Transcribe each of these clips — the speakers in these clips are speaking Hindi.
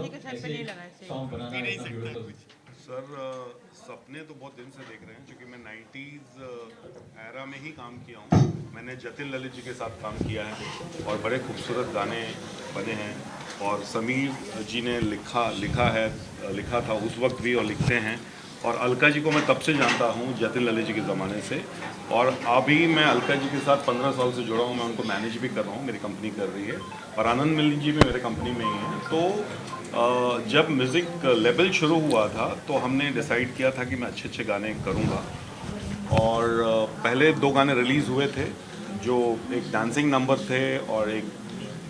जी के सर पे नहीं लगा है सॉन्ग बनाना नहीं इतना सकता ब्यूटीफुल। कुछ। सर सपने तो बहुत दिन से देख रहे हैं क्योंकि मैं 90s एरा में ही काम किया हूँ। मैंने जतिन ललित जी के साथ काम किया है और बड़े खूबसूरत गाने बने हैं और समीर जी ने लिखा था उस वक्त भी और लिखते हैं। और अलका जी को मैं तब से जानता हूँ जतिन ललित जी के ज़माने से और अभी मैं अलका जी के साथ 15 साल से जुड़ा हूँ। मैं उनको मैनेज भी कर रहा हूँ, मेरी कंपनी कर रही है और आनंद मिलिंद जी भी मेरे कंपनी में ही हैं। तो जब म्यूज़िक लेवल शुरू हुआ था तो हमने डिसाइड किया था कि मैं अच्छे अच्छे गाने करूँगा और पहले 2 गाने रिलीज़ हुए थे जो एक डांसिंग नंबर थे और एक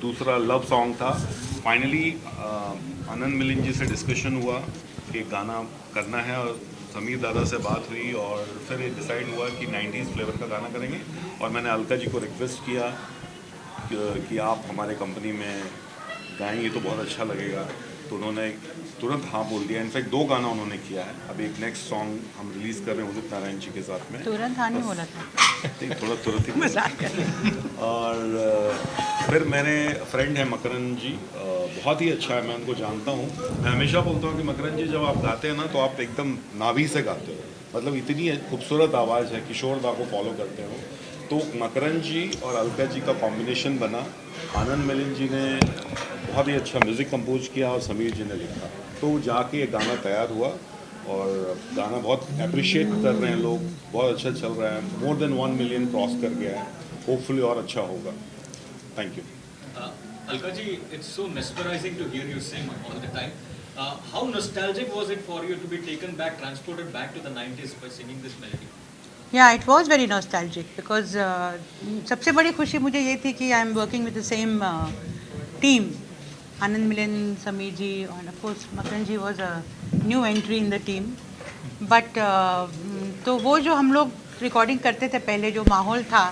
दूसरा लव सॉन्ग था। फाइनली आनंद मिलिंद जी से डिस्कशन हुआ कि गाना करना है और समीर दादा से बात हुई और फिर ये डिसाइड हुआ कि 90s फ्लेवर का गाना करेंगे। और मैंने अलका जी को रिक्वेस्ट किया कि आप हमारे कंपनी में गाएंगे तो बहुत अच्छा लगेगा, तो उन्होंने तुरंत हाँ बोल दिया। इनफैक्ट 2 गाना उन्होंने किया है। अभी एक नेक्स्ट सॉन्ग हम रिलीज़ कर रहे हैं उदित नारायण जी के साथ में। तुरंत हाँ नहीं बोला था, नहीं, थोड़ा तुरंत ही मजाक कर रहे हैं। और फिर मेरे फ्रेंड हैं मकरन जी, बहुत ही अच्छा है, मैं उनको जानता हूँ। मैं हमेशा बोलता हूँ कि मकरन जी जब आप गाते हैं ना तो आप एकदम नाभि से गाते हो, मतलब इतनी खूबसूरत आवाज़ है। किशोर दा को फॉलो करते हो तो मकरन जी और अलका जी का कॉम्बिनेशन बना। आनंद मिलिंद जी ने बहुत ही अच्छा म्यूज़िक कंपोज किया और समीर जी ने लिखा, तो जाके ये गाना तैयार हुआ और गाना बहुत अप्रिशिएट कर रहे हैं लोग, बहुत अच्छा चल रहा है। मोर देन 1 मिलियन क्रॉस कर गया है, होपफुली और अच्छा होगा। Thank you. Alka ji, it's so mesmerizing to hear you sing all the time. How nostalgic was it for you to be taken back, transported back to the 90s by singing this melody? Yeah, it was very nostalgic because सबसे बड़ी खुशी मुझे ये थी कि I am working with the same team, Anand Milind, Samir ji और of course Makarand ji was a new entry in the team. But तो वो जो हम लोग रिकॉर्डिंग करते थे पहले, जो माहौल था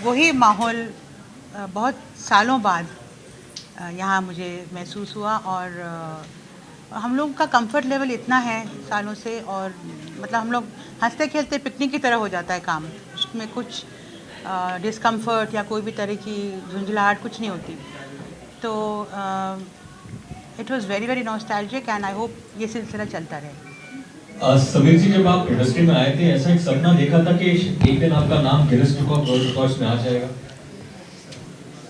वही माहौल बहुत सालों बाद यहाँ मुझे महसूस हुआ। और हम लोग का कंफर्ट लेवल इतना है सालों से, और मतलब हम लोग हंसते खेलते पिकनिक की तरह हो जाता है काम, उसमें कुछ डिस्कम्फर्ट या कोई भी तरह की झुंझलाहट कुछ नहीं होती। तो it was very very nostalgic and I hope ये सिलसिला चलता रहे। समीर जी, जब आप इंडस्ट्री में आए थे ऐसा एक सपना देखा था कि एक दिन आपका नाम Guinness book of world records में आ जाएगा?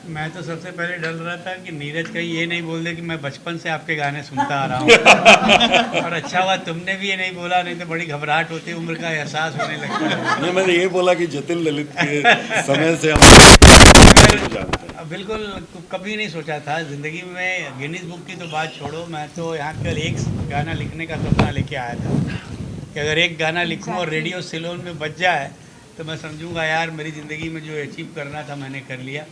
मैं तो सबसे पहले डर रहा था कि नीरज कहीं ये नहीं बोल दे कि मैं बचपन से आपके गाने सुनता आ रहा हूँ। और अच्छा हुआ तुमने भी ये नहीं बोला, नहीं तो बड़ी घबराहट होती, उम्र का एहसास होने लगता है। नहीं, मैंने ये बोला कि जतिन ललित के समय से हम जानते हैं। बिल्कुल कभी नहीं सोचा था ज़िंदगी में, गिनीज बुक की तो बात छोड़ो, मैं तो यहाँ केवल एक गाना लिखने का सपना लेके आया था कि अगर एक गाना लिखूँ और रेडियो सिलोन में बज जाए तो मैं समझूंगा यार मेरी ज़िंदगी में जो अचीव करना था मैंने कर लिया।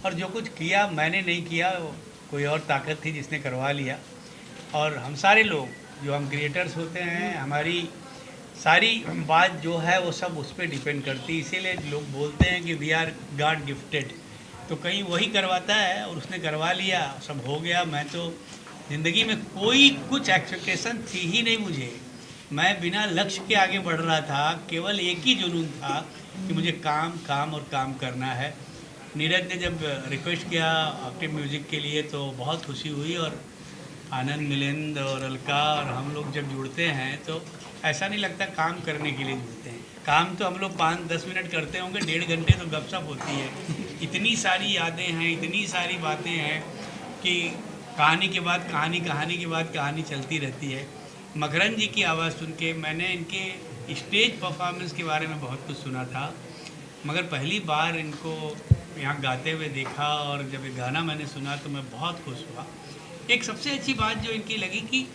और जो कुछ किया मैंने नहीं किया, कोई और ताकत थी जिसने करवा लिया। और हम सारे लोग जो हम क्रिएटर्स होते हैं, हमारी सारी बात जो है वो सब उस पर डिपेंड करती है। इसीलिए लोग बोलते हैं कि वी आर गॉड गिफ्टेड, तो कहीं वही करवाता है और उसने करवा लिया, सब हो गया। मैं तो ज़िंदगी में कोई कुछ एक्सपेक्टेशन थी ही नहीं मुझे, मैं बिना लक्ष्य के आगे बढ़ रहा था, केवल एक ही जुनून था कि मुझे काम काम और काम करना है। नीरज ने जब रिक्वेस्ट किया आपके म्यूज़िक के लिए तो बहुत खुशी हुई। और आनंद मिलिंद और अलका और हम लोग जब जुड़ते हैं तो ऐसा नहीं लगता काम करने के लिए जुड़ते हैं। काम तो हम लोग 5-10 मिनट करते होंगे, 1.5 घंटे तो गपशप होती है। इतनी सारी यादें हैं, इतनी सारी बातें हैं कि कहानी के बाद कहानी, कहानी के बाद कहानी चलती रहती है। मकरन जी की आवाज़ सुन के मैंने इनके स्टेज परफॉर्मेंस के बारे में बहुत कुछ सुना था, मगर पहली बार इनको यहाँ गाते हुए देखा और जब ये गाना मैंने सुना तो मैं बहुत खुश हुआ। एक सबसे अच्छी बात जो इनकी लगी कि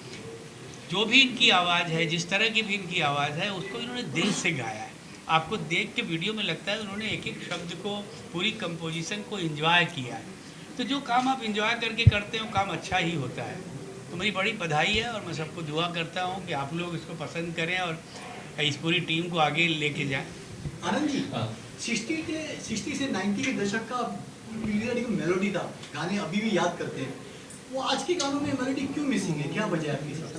जो भी इनकी आवाज़ है, जिस तरह की भी इनकी आवाज़ है, उसको इन्होंने दिल से गाया है। आपको देख के वीडियो में लगता है उन्होंने एक एक शब्द को, पूरी कंपोजिशन को एंजॉय किया है। तो जो काम आप एंजॉय करके करते हो काम अच्छा ही होता है। तो मेरी बड़ी बधाई है और मैं सबको दुआ करता हूँ कि आप लोग इसको पसंद करें और इस पूरी टीम को आगे लेके जाएं। आनंद जी, 60 से 90 के दशक का पीरियड एक मेलोडी था, गाने अभी भी याद करते हैं, वो आज के गानों में मेलोडी क्यों मिसिंग है, क्या वजह है आपके हिसाब से?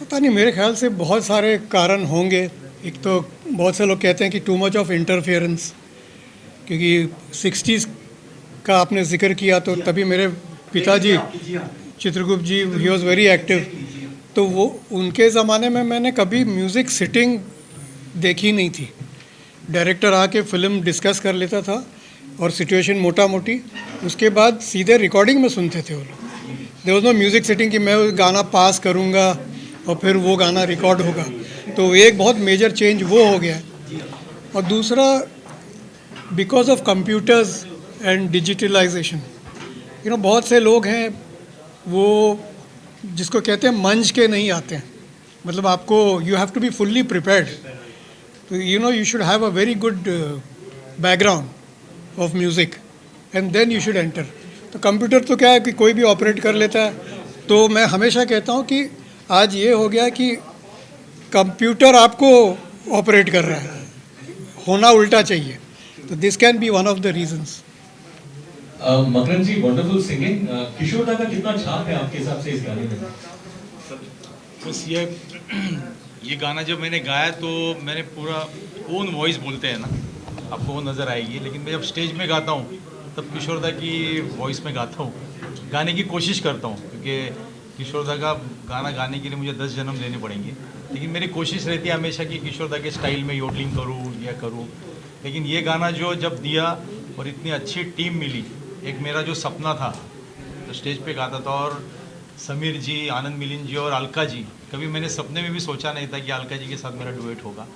पता नहीं, मेरे ख्याल से बहुत सारे कारण होंगे। एक तो बहुत से लोग कहते हैं कि टू मच ऑफ इंटरफेरेंस, क्योंकि 60s का आपने जिक्र किया तो तभी मेरे पिताजी चित्रगुप्त जी, ही वॉज वेरी एक्टिव। तो वो उनके ज़माने में मैंने कभी म्यूज़िक सिटिंग देखी नहीं थी। डायरेक्टर आके फिल्म डिस्कस कर लेता था और सिचुएशन मोटा मोटी, उसके बाद सीधे रिकॉर्डिंग में सुनते थे वो लोग। There was no music sitting कि मैं गाना पास करूँगा और फिर वो गाना रिकॉर्ड होगा। तो एक बहुत मेजर चेंज वो हो गया है। और दूसरा, because of computers and digitalization, बहुत से लोग हैं वो जिसको कहते हैं मंच के नहीं आते हैं। मतलब आपको you have to be fully prepared. तो you should have a very good background of music and then you should enter. तो कंप्यूटर तो क्या है कि कोई भी ऑपरेट कर लेता है। तो मैं हमेशा कहता हूँ कि आज ये हो गया कि कंप्यूटर आपको ऑपरेट कर रहा है, होना उल्टा चाहिए। तो this can be one of the reasons. Makarand ji, wonderful singing. Kishore da का कितना छाप है आपके हिसाब से इस गाने में? बस ये गाना जब मैंने गाया तो मैंने पूरा ओन वॉइस बोलते हैं ना, आपको वो नज़र आएगी। लेकिन मैं जब स्टेज में गाता हूँ तब किशोर दा की वॉइस में गाता हूँ, गाने की कोशिश करता हूँ, क्योंकि किशोर दा का गाना गाने के लिए मुझे 10 जन्म लेने पड़ेंगे। लेकिन मेरी कोशिश रहती है हमेशा कि किशोर दा के स्टाइल में योडलिंग करूँ या करूँ। लेकिन ये गाना जो जब दिया और इतनी अच्छी टीम मिली, एक मेरा जो सपना था तो स्टेज पे गाता था, और समीर जी, आनंद मिलिंद जी और अलका जी, कभी मैंने सपने में भी सोचा नहीं था कि अलका जी के साथ मेरा डुएट होगा।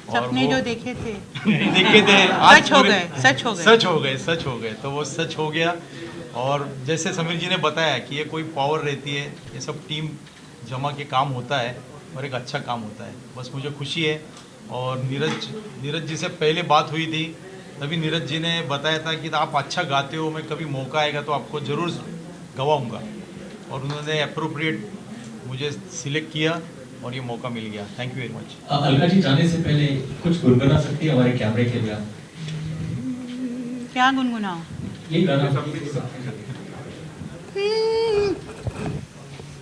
और सपने जो देखे थे देखे थे आज सच हो गए, सच हो गए। सच हो गए, सच हो गए। तो वो सच हो गया। और जैसे समीर जी ने बताया कि ये कोई पावर रहती है, ये सब टीम जमा के काम होता है और एक अच्छा काम होता है। बस मुझे खुशी है। और नीरज जी से पहले बात हुई थी, तभी नीरज जी ने बताया था कि आप अच्छा गाते हो, मैं कभी मौका आएगा तो आपको ज़रूर गवाऊंगा। और उन्होंने अप्रोप्रिएट मुझे सिलेक्ट किया और ये मौका मिल गया। Thank you very much. Alka ji, जाने से पहले कुछ गुनगुना सकती है हमारे कैमरे के लिए आप? क्या गुनगुनाओ? ये गाना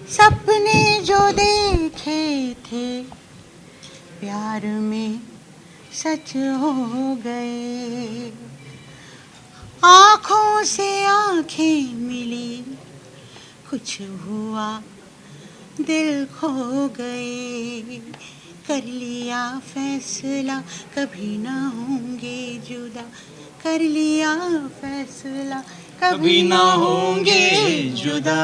सपने जो देखे थे प्यार में सच हो गए, आँखों से आँखें मिली, कुछ हुआ दिल खो गए, कर लिया फैसला कभी ना होंगे जुदा, कर लिया फैसला कभी ना होंगे जुदा।